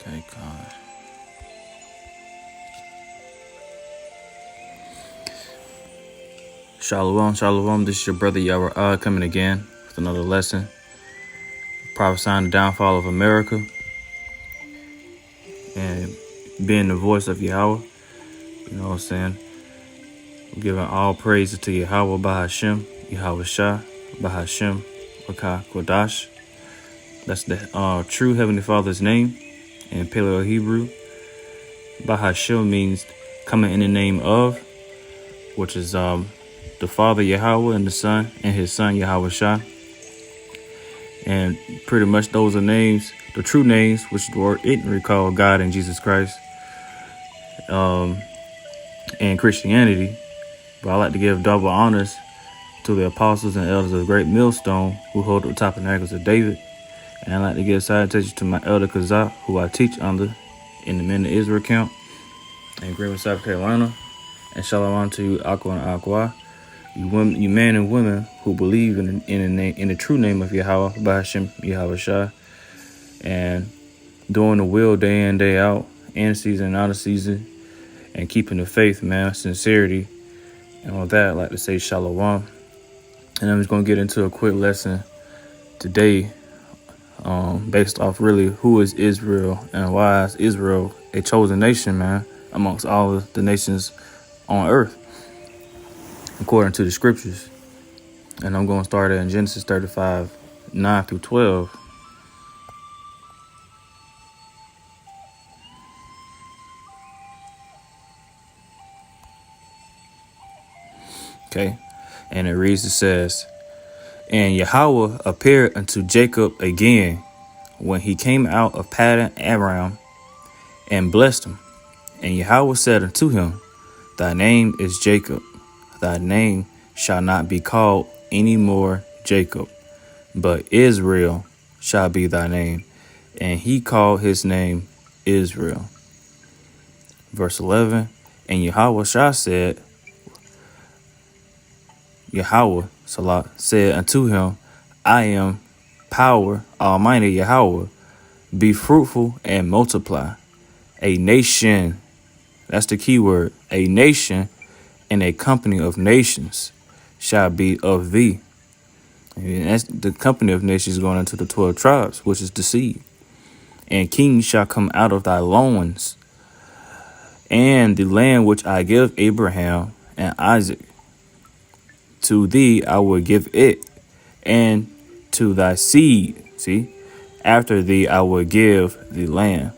Okay, God. Shalawam, shalawam. This is your brother Yahweh coming again with another lesson. Prophesying the downfall of America and being the voice of Yahweh. You know what I'm saying? Giving all praises to Yahweh Bahashem, Yahweh Shah, Bahashem, Wakah Kodash. That's the true Heavenly Father's name in Paleo Hebrew. Bahashem means coming in the name of, which is the Father Yahweh and the Son and His Son Yahweh Shah. And pretty much those are names, the true names, which the word ignorant call God and Jesus Christ, and Christianity. But I like to give double honors to the apostles and elders of the great millstone who hold the tabernacles of David. And I like to give salutations to my elder Kazak, who I teach under in the Men of Israel camp in Greenville, South Carolina. And shalom to you, Aqua and Aqua. You women, you men and women who believe in the true name of Yahweh, Bahashem, Yahweh Shah, and doing the will day in, day out, in season and out of season, and keeping the faith, man, sincerity. And with that, I'd like to say Shalawam. And I'm just going to get into a quick lesson today based off really who is Israel and why is Israel a chosen nation, man, amongst all of the nations on earth, according to the scriptures. And I'm going to start in Genesis 35, 9 through 12. Okay, and it reads, it says, "And Yahweh appeared unto Jacob again when he came out of Paddan Aram, and blessed him. And Yahweh said unto him, Thy name is Jacob. Thy name shall not be called any more Jacob, but Israel shall be thy name. And he called his name Israel." Verse 11, "And Yahweh said, Yahweh Salah said unto him, I am power, Almighty Yahweh. Be fruitful and multiply. A nation," that's the key word, "a nation and a company of nations shall be of thee." And that's the company of nations going into the 12 tribes, which is the seed. "And kings shall come out of thy loins, and the land which I give Abraham and Isaac, to thee I will give it, and to thy seed," see, "after thee I will give the land."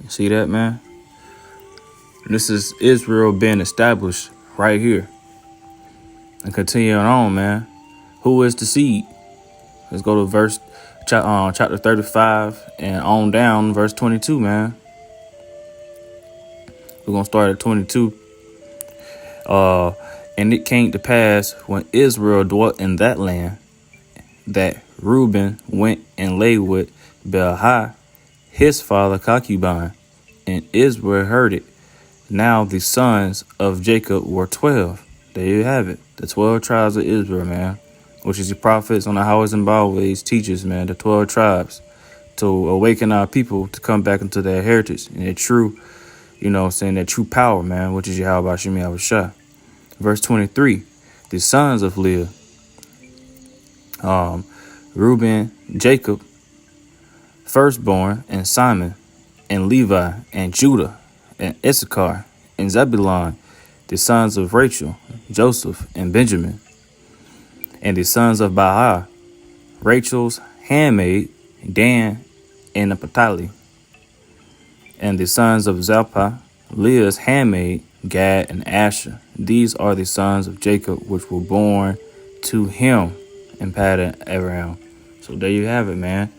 You see that, man? This is Israel being established right here. And continuing on, man. Who is the seed? Let's go to chapter 35 and on down, verse 22, man. We're going to start at 22. "And it came to pass when Israel dwelt in that land, that Reuben went and lay with Bilhah, his father concubine, and Israel heard it. Now the sons of Jacob were 12. There you have it. The 12 tribes of Israel, man. Which is the prophets on the highways and byways, teachers, man. The 12 tribes. To awaken our people to come back into their heritage and their true, their true power, man. Which is Yahweh Hashem Yahweh Shah. Verse 23. "The sons of Leah, Reuben, Jacob, firstborn, and Simon, and Levi, and Judah, and Issachar, and Zebulun, the sons of Rachel, Joseph, and Benjamin. And the sons of Baha, Rachel's handmaid, Dan, and Naphtali. And the sons of Zilpah, Leah's handmaid, Gad, and Asher. These are the sons of Jacob, which were born to him in Paddan Aram." So there you have it, man.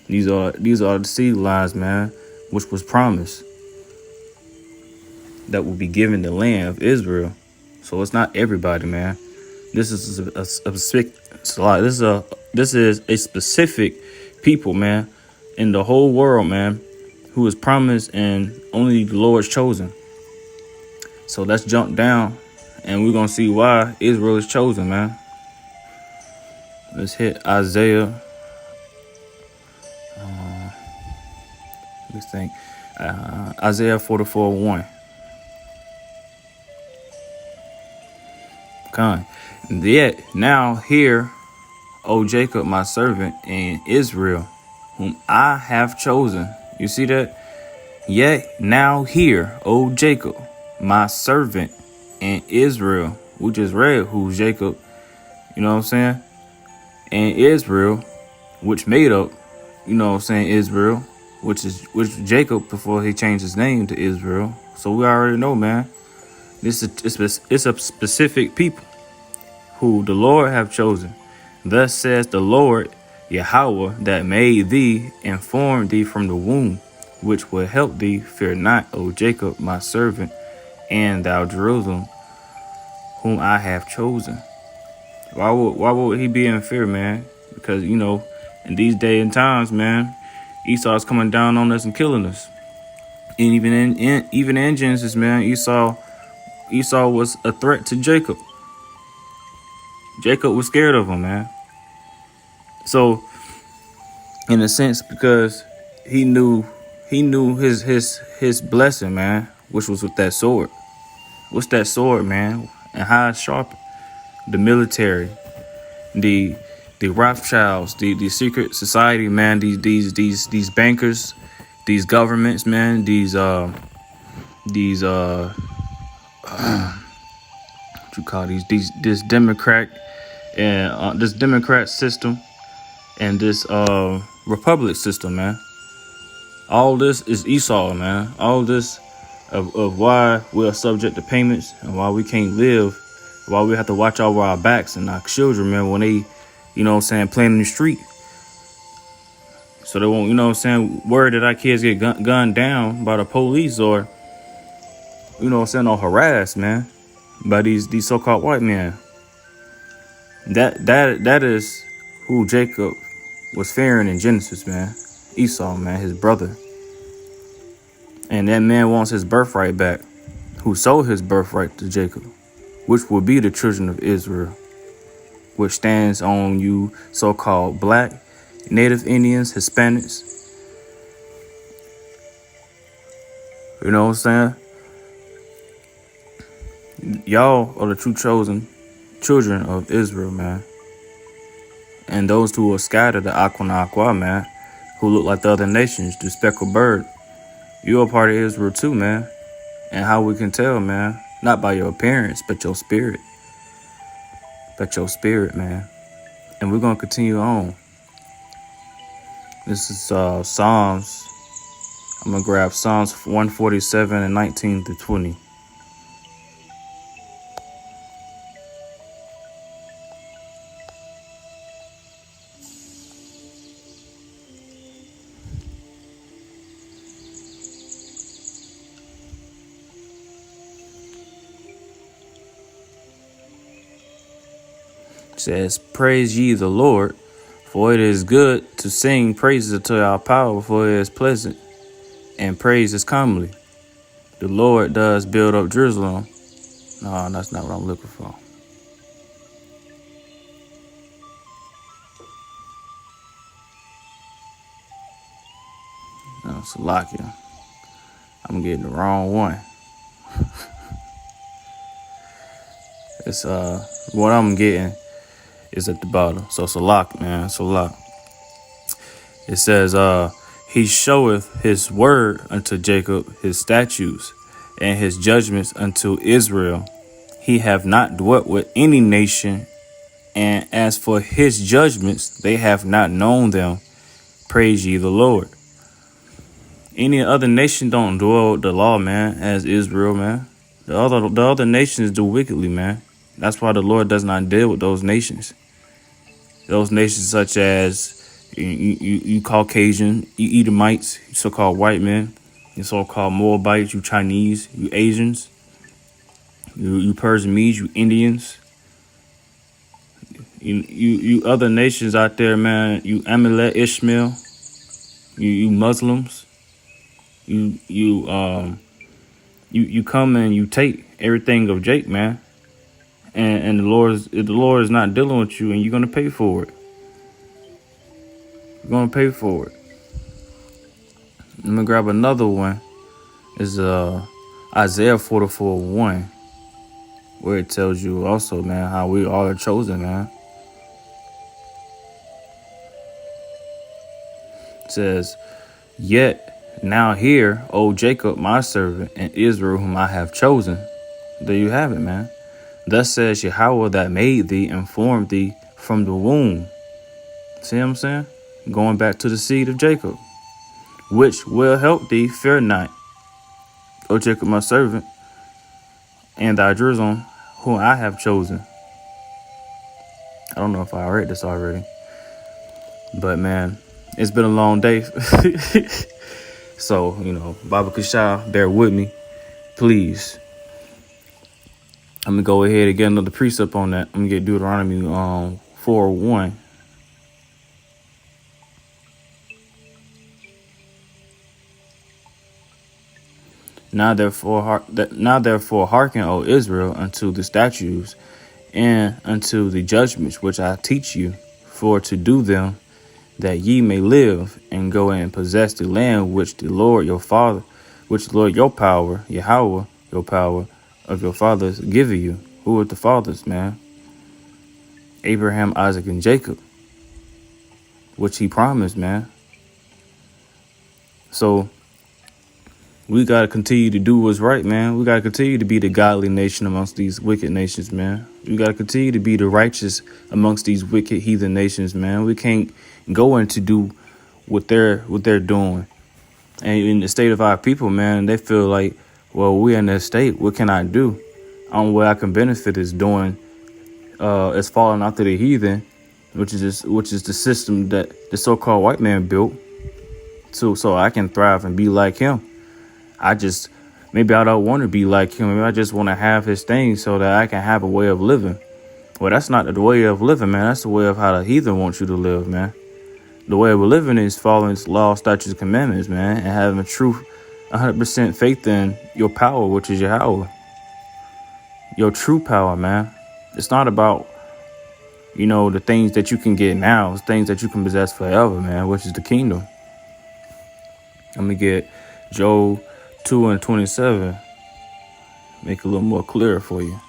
These are the seed lines, man, which was promised that will be given the land of Israel. So it's not everybody, man. This is a specific people, man, in the whole world, man, who is promised and only the Lord's chosen. So let's jump down and we're going to see why Israel is chosen, man. Let's hit Isaiah Let's think. Isaiah 44:1. Con. Yet now hear, O Jacob, my servant, and Israel, whom I have chosen. You see that? Yet now hear, O Jacob, my servant, and Israel. We just read who's Jacob. You know what I'm saying? And Israel, which made up, you know what I'm saying, Israel, which Jacob before he changed his name to Israel. So we already know, man. It's a specific people who the Lord have chosen. Thus says the Lord Yahweh that made thee and formed thee from the womb, which will help thee. Fear not, O Jacob, my servant, and thou Jerusalem, whom I have chosen. Why would he be in fear, man? Because, you know, in these day and times, man, Esau's coming down on us and killing us. And even in Genesis, man, Esau was a threat to Jacob. Jacob was scared of him, man. So, in a sense, because he knew his blessing, man, which was with that sword. What's that sword, man? And how it's sharp? The military, the Rothschilds, the secret society, man. These bankers, these governments, man. What you call this Democrat and this Democrat system and this Republic system, man. All this is Esau, man. All this of why we're subject to payments and why we can't live, why we have to watch over our backs and our children, man, when they, you know what I'm saying, playing in the street. So they won't, you know what I'm saying, worried that our kids get gunned down by the police or, you know what I'm saying, or harassed, man, by these so-called white men. That is who Jacob was fearing in Genesis, man. Esau, man, his brother. And that man wants his birthright back, who sold his birthright to Jacob, which will be the children of Israel, which stands on you so-called black, native Indians, Hispanics. You know what I'm saying? Y'all are the true chosen children of Israel, man. And those who are scattered, the Aqua, man, who look like the other nations, the speckled bird. You're a part of Israel too, man. And how we can tell, man, not by your appearance, but your spirit. Man. And we're going to continue on. This is Psalms. I'm going to grab Psalms 147 and 19 through 20. It says, praise ye the Lord, for it is good to sing praises unto our power, for it is pleasant, and praise is comely. The Lord does build up Jerusalem. No, that's not what I'm looking for. No, Salakia. I'm getting the wrong one. It's what I'm getting is at the bottom. So Salak, man, Salak. It says, he showeth his word unto Jacob, his statutes, and his judgments unto Israel. He have not dwelt with any nation, and as for his judgments, they have not known them. Praise ye the Lord. Any other nation don't dwell with the law, man, as Israel, man. The other nations do wickedly, man. That's why the Lord does not deal with those nations. Those nations such as you Caucasian, you Edomites, you so-called white men, you so-called Moabites, you Chinese, you Asians, you Persian Medes, you Indians, you other nations out there, man, you Amalek, Ishmael, you Muslims, you come and you take everything of Jake, man. And the Lord is not dealing with you, and you're gonna pay for it. You're gonna pay for it. Let me grab another one. Is Isaiah 44:1, where it tells you also, man, how we all are chosen, man. It says, "Yet now hear, O Jacob, my servant, and Israel, whom I have chosen." There you have it, man. Thus says Yahweh that made thee and formed thee from the womb. See what I'm saying? Going back to the seed of Jacob, which will help thee. Fear not, O Jacob, my servant, and thy Jerusalem, whom I have chosen. I don't know if I read this already, but man, it's been a long day. So, Baba Kashah, bear with me, please. I'm going to go ahead and get another precept on that. I'm going to get Deuteronomy 4:1. Now therefore hearken, O Israel, unto the statutes and unto the judgments which I teach you, for to do them, that ye may live, and go and possess the land which the Lord your power, Yahweh, your power of your fathers, give you. Who are the fathers, man? Abraham, Isaac, and Jacob, which he promised, man. So we got to continue to do what's right, man. We got to continue to be the godly nation amongst these wicked nations, man. We got to continue to be the righteous amongst these wicked heathen nations, man. We can't go in to do what they're doing. And in the state of our people, man, they feel like, well, we're in that state. What can I do? Only way I can benefit is is falling after the heathen, which is the system that the so-called white man built, so I can thrive and be like him. Maybe I don't want to be like him. Maybe I just want to have his things so that I can have a way of living. Well, that's not the way of living, man. That's the way of how the heathen wants you to live, man. The way of living is following his law, statutes, commandments, man, and having a true 100% faith in your power, which is Yahweh. Your true power, man. It's not about, the things that you can get now. It's things that you can possess forever, man, which is the kingdom. Let me get Job 2:27. Make it a little more clear for you.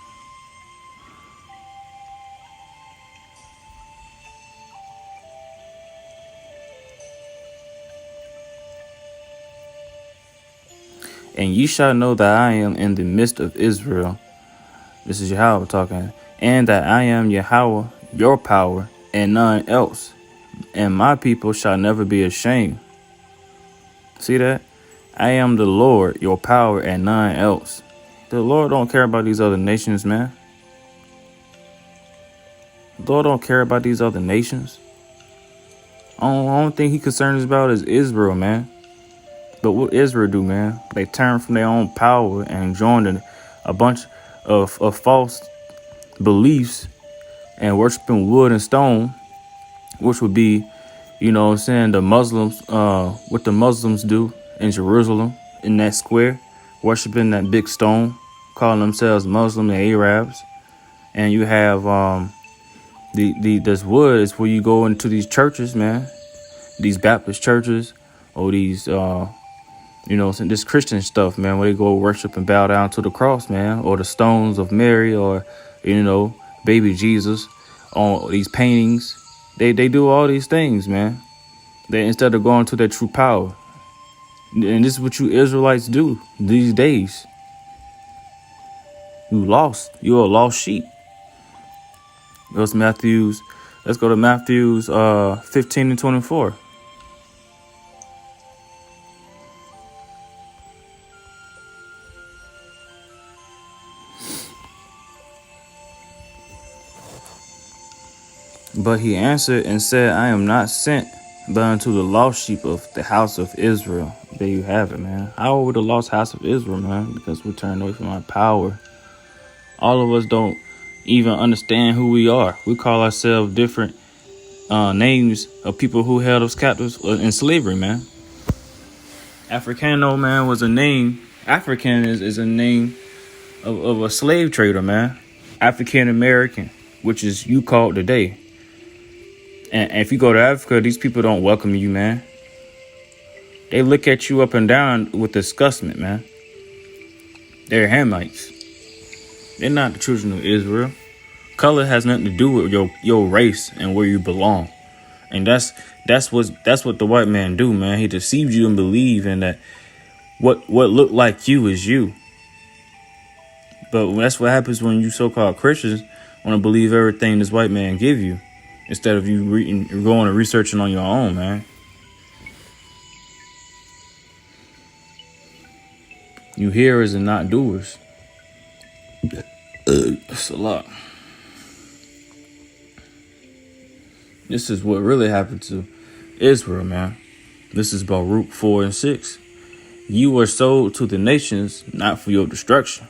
And ye shall know that I am in the midst of Israel. This is Yahweh talking. And that I am Yahweh, your power, and none else. And my people shall never be ashamed. See that? I am the Lord, your power, and none else. The Lord don't care about these other nations, man. The Lord don't care about these other nations. Only thing he concerns about is Israel, man. But what Israel do, man? They turn from their own power and joined a bunch of false beliefs and worshiping wood and stone, which would be, the Muslims, what the Muslims do in Jerusalem, in that square, worshiping that big stone, calling themselves Muslim and Arabs. And you have this wood is where you go into these churches, man, these Baptist churches, or these this Christian stuff, man, where they go worship and bow down to the cross, man, or the stones of Mary, or baby Jesus on these paintings. They do all these things, man. They, instead of going to their true power. And this is what you Israelites do these days. You're a lost sheep. Let's go to Matthews 15:24. But he answered and said, I am not sent but unto the lost sheep of the house of Israel. There you have it, man. How are we the lost house of Israel, man? Because we turned away from our power. All of us don't even understand who we are. We call ourselves different names of people who held us captives in slavery, man. Africano, man, was a name. African is a name of a slave trader, man. African American, which is you called today. And if you go to Africa, these people don't welcome you, man. They look at you up and down with disgustment, man. They're Hamites. They're not the children of Israel. Color has nothing to do with your race and where you belong. And that's what the white man do, man. He deceives you and believe in that what looked like you is you. But that's what happens when you so-called Christians want to believe everything this white man give you, instead of you going and researching on your own, man. You hearers and not doers. It's a lot. This is what really happened to Israel, man. This is Baruch 4 and 6. You were sold to the nations, not for your destruction.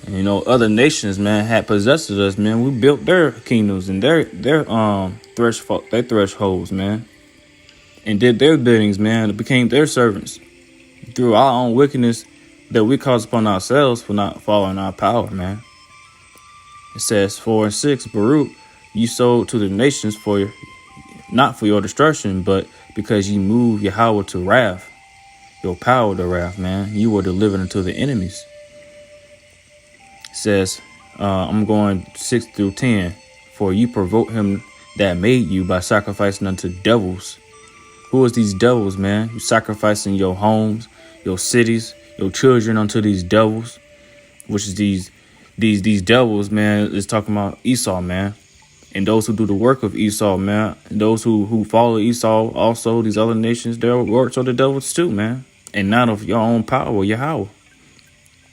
And, you know, other nations, man, had possessed us, man. We built their kingdoms and their thresholds, man, and did their biddings, man. It became their servants through our own wickedness that we caused upon ourselves for not following our power, man. It says 4 and 6, Baruch, you sold to the nations not for your destruction, but because you moved Yahweh to wrath, your power to wrath, man. You were delivered unto the enemies. It says, I'm going 6 through 10. For you provoke him that made you by sacrificing unto devils. Who is these devils, man? You sacrificing your homes, your cities, your children unto these devils, which is these devils, man, is talking about Esau, man. And those who do the work of Esau, man, and those who follow Esau, also these other nations, their works are the devils too, man. And not of your own power, Yahweh.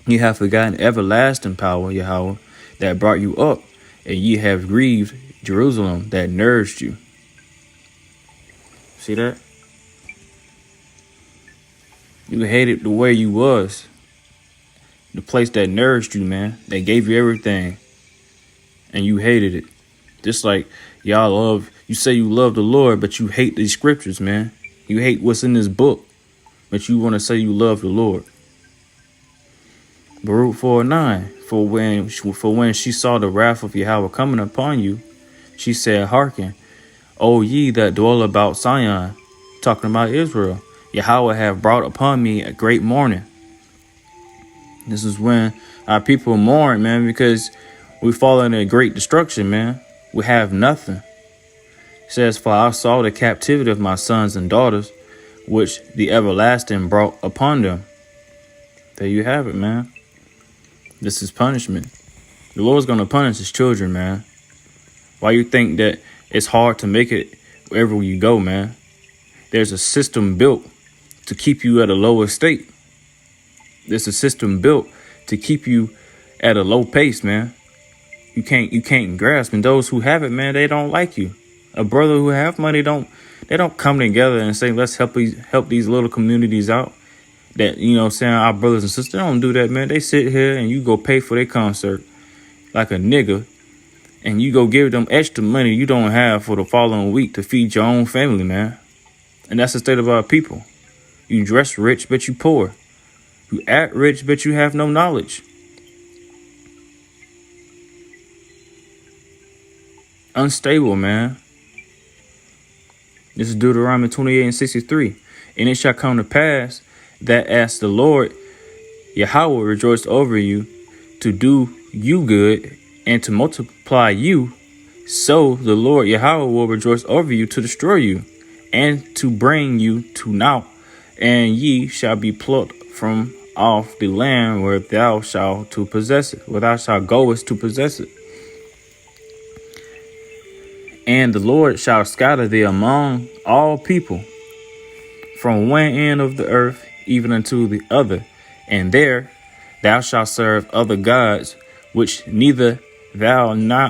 You have forgotten everlasting power, Yahweh, that brought you up, and ye have grieved Jerusalem that nourished you. See that? You hated the way you was. The place that nourished you, man. They gave you everything. And you hated it. Just like you say you love the Lord, but you hate these scriptures, man. You hate what's in this book, but you want to say you love the Lord. Baruch 4:9. For when she saw the wrath of Yahweh coming upon you, she said, hearken, O ye that dwell about Zion, talking about Israel, Yahweh have brought upon me a great mourning. This is when our people mourn, man, because we fall into a great destruction, man. We have nothing. It says, for I saw the captivity of my sons and daughters, which the everlasting brought upon them. There you have it, man. This is punishment. The Lord's going to punish his children, man. Why you think that it's hard to make it wherever you go, man? There's a system built to keep you at a lower state. There's a system built to keep you at a low pace, man. You can't grasp. And those who have it, man, they don't like you. A brother who have money they don't come together and say, let's help these little communities out. That, you know, saying our brothers and sisters, they don't do that, man. They sit here and you go pay for their concert like a nigga, and you go give them extra money you don't have for the following week to feed your own family, man. And that's the state of our people. You dress rich, but you poor. You act rich, but you have no knowledge. Unstable, man. This is Deuteronomy 28 and 63. And it shall come to pass that as the Lord Yahweh rejoiced over you to do you good and to multiply you, so the Lord Yahweh will rejoice over you to destroy you and to bring you to naught, and ye shall be plucked from off the land where thou shalt to possess it, where thou shalt goest to possess it. And the Lord shall scatter thee among all people, from one end of the earth even unto the other, and there thou shalt serve other gods, which neither thou nor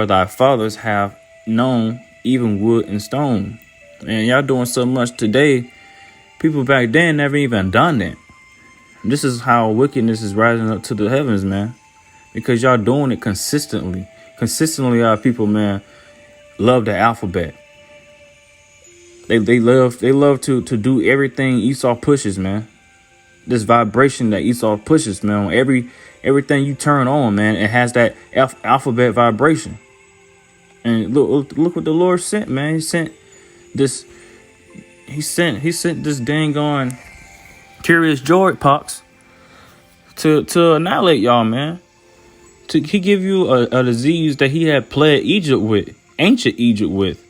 thy fathers have known, even wood and stone. And y'all doing so much today. People back then never even done that. This is how wickedness is rising up to the heavens, man, because y'all doing it consistently. Consistently, our people, man, love the alphabet. They love to do everything Esau pushes, man. This vibration that Esau pushes, man. Everything you turn on, man, it has that alphabet vibration. And look what the Lord sent, man. He sent this he sent this dang on Curious George Pox to annihilate y'all, man. He give you a disease that he had plagued Egypt with, ancient Egypt with.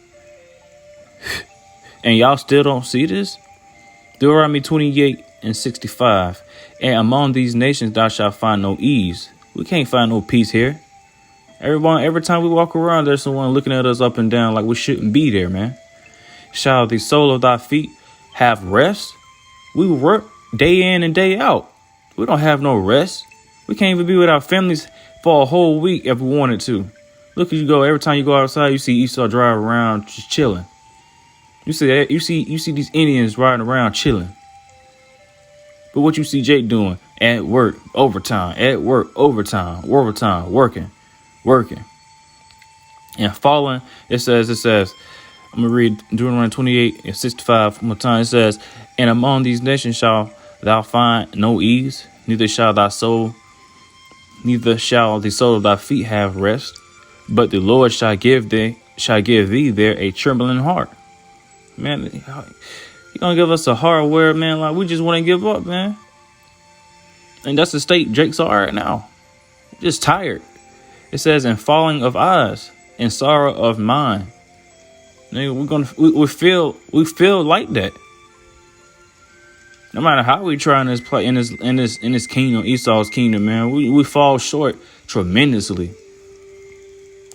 And y'all still don't see this? Deuteronomy 28:65. And among these nations thou shalt find no ease. We can't find no peace here. Every time we walk around, there's someone looking at us up and down like we shouldn't be there, man. Shall the sole of thy feet have rest? We work day in and day out. We don't have no rest. We can't even be with our families for a whole week if we wanted to. Look, you go every time you go outside, you see Esau drive around just chilling. You see these Indians riding around chilling. But what you see Jake doing? At work, overtime, working. And falling, it says, I'm going to read Deuteronomy 28:65 one more time. It says, and among these nations shall thou find no ease, neither shall the sole of thy feet have rest, but the Lord shall give thee there a trembling heart. Man, he gonna give us a heart where, man, like we just want to give up, man. And that's the state Jake's are right now. Just tired. It says, and falling of eyes and sorrow of mind. We feel like that. No matter how we try in this play in this kingdom, Esau's kingdom, man, we fall short tremendously.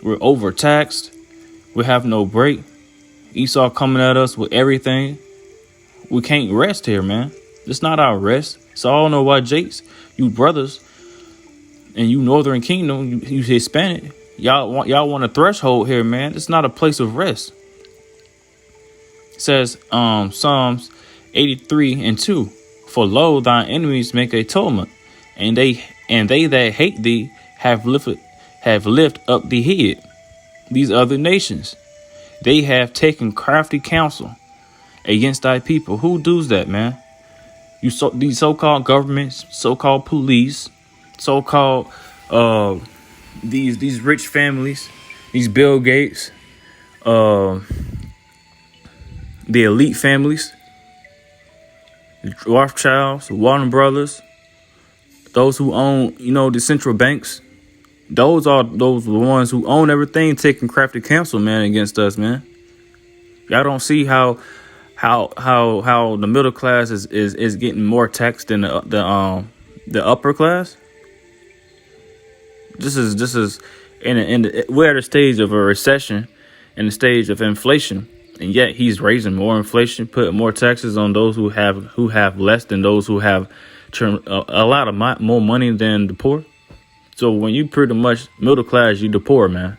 We're overtaxed. We have no break. Esau coming at us with everything. We can't rest here, man. It's not our rest. So I don't know why Jake's, you brothers, and you Northern Kingdom, you Hispanic, y'all want a threshold here, man. It's not a place of rest. It says Psalms 83:2. For lo, thine enemies make a tumult, and they that hate thee have lift up the head. These other nations, they have taken crafty counsel against thy people. Who does that, man? These so-called governments, so-called police, so-called these rich families, these Bill Gates, the elite families, the Rothschilds, the Warner Brothers, those who own, the central banks. Those are the ones who own everything, taking crafty counsel, man, against us, man. Y'all don't see how the middle class is getting more taxed than the upper class. This is we're at a stage of a recession and a stage of inflation, and yet he's raising more inflation, putting more taxes on those who have less than those who have a lot of more money than the poor. So when you pretty much middle class, you the poor, man.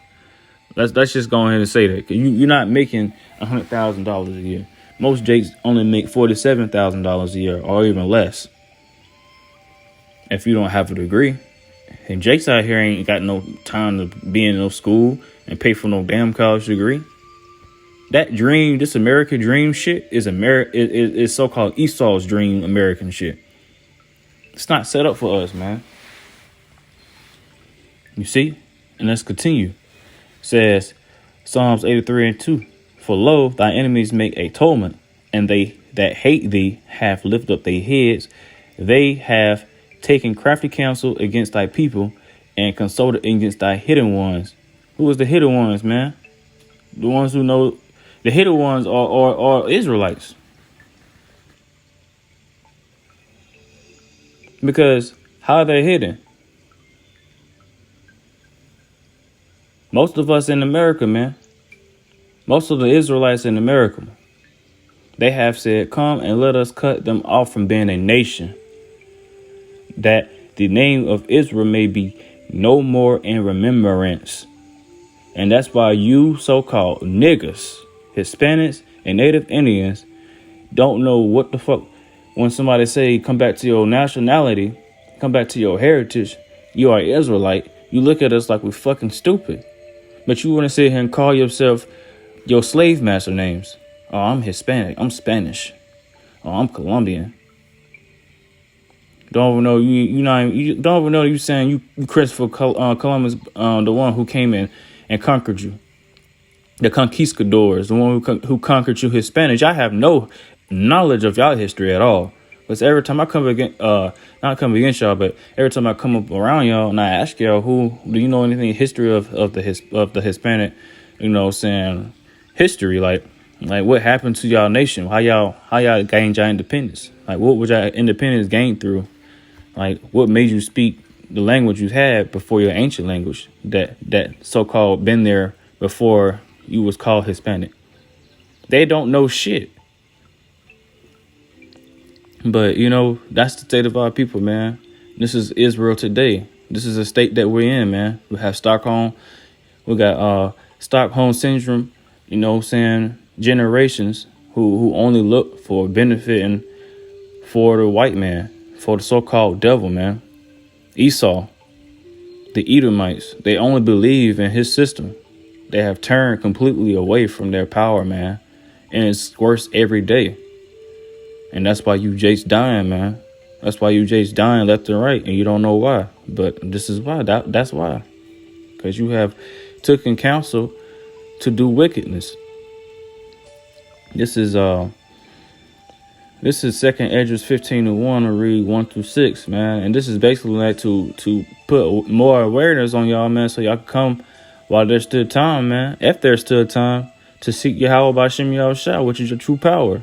Let's just go ahead and say that. You're not making $100,000 a year. Most Jakes only make $47,000 a year or even less. If you don't have a degree. And Jakes out here ain't got no time to be in no school and pay for no damn college degree. That dream, this American dream shit is so-called Esau's dream American shit. It's not set up for us, man. You see? And let's continue. It says Psalms 83:2. For lo, thy enemies make a tumult, and they that hate thee have lifted up their heads. They have taken crafty counsel against thy people and consulted against thy hidden ones. Who is the hidden ones, man? The ones who know. The hidden ones are Israelites. Because how are they hidden? Most of us in America, man. Most of the Israelites in America, they have said, come and let us cut them off from being a nation, that the name of Israel may be no more in remembrance. And that's why you so-called niggas, Hispanics, and Native Indians don't know what the fuck. When somebody say, come back to your nationality, come back to your heritage, you are Israelite, you look at us like we're fucking stupid. But you want to sit here and call yourself your slave master names. Oh, I'm Hispanic. I'm Spanish. Oh, I'm Colombian. Don't even know you don't even know you saying you Christopher Columbus, the one who came in and conquered you. the conquistadors, the one who conquered you Hispanics. Y'all have no knowledge of y'all history at all. Because every time I come against, not come against y'all, but every time I come up around y'all and I ask y'all, who do you know anything history of the Hispanic, saying history, like what happened to y'all nation? How y'all gained y'all independence? Like what was y'all independence gained through? Like what made you speak the language you had before your ancient language that so-called been there before you was called Hispanic? They don't know shit. But, that's the state of our people, man. This is Israel today. This is a state that we're in, man. We have Stockholm. We got Stockholm syndrome, generations who only look for benefiting for the white man, for the so-called devil, man. Esau, the Edomites, they only believe in his system. They have turned completely away from their power, man. And it's worse every day. And that's why you Jace dying, man. That's why you Jace dying left and right, and you don't know why. But this is why. That's why. Because you have taken counsel to do wickedness. This is 2nd Esdras 15:1 to read 1-6, man. And this is basically like to put more awareness on y'all, man, so y'all can come while there's still time, man. If there's still time to seek Yahweh by Shem Yahushua, which is your true power.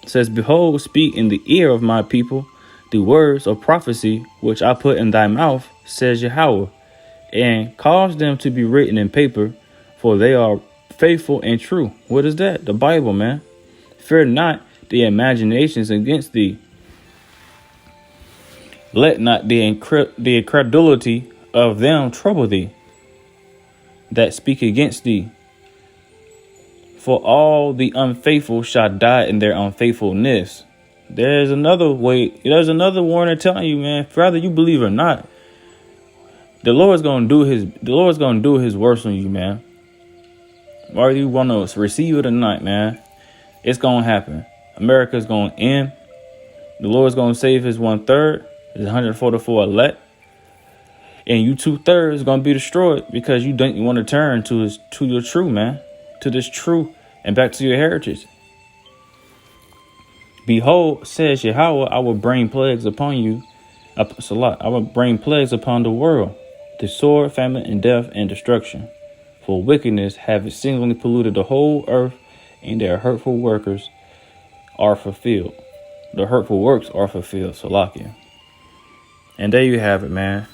It says, behold, speak in the ear of my people the words of prophecy which I put in thy mouth, says Yahweh, and cause them to be written in paper, for they are faithful and true. What is that? The Bible, man. Fear not the imaginations against thee. Let not the incredulity of them trouble thee that speak against thee. For all the unfaithful shall die in their unfaithfulness. There's another warning telling you, man, whether you believe or not, the Lord's gonna do his worst on you, man. Whether you want to receive it or not, man, it's gonna happen. America's gonna end. The Lord's gonna save his 1/3, his 144 elect, and you 2/3 gonna be destroyed because you don't want to turn to your true, man. To this true and back to your heritage. Behold, says Yahweh, I will bring plagues upon you. I will bring plagues upon the world, the sword, famine, and death, and destruction. For wickedness have exceedingly polluted the whole earth, and their hurtful workers are fulfilled. The hurtful works are fulfilled. Salakia. And there you have it, man.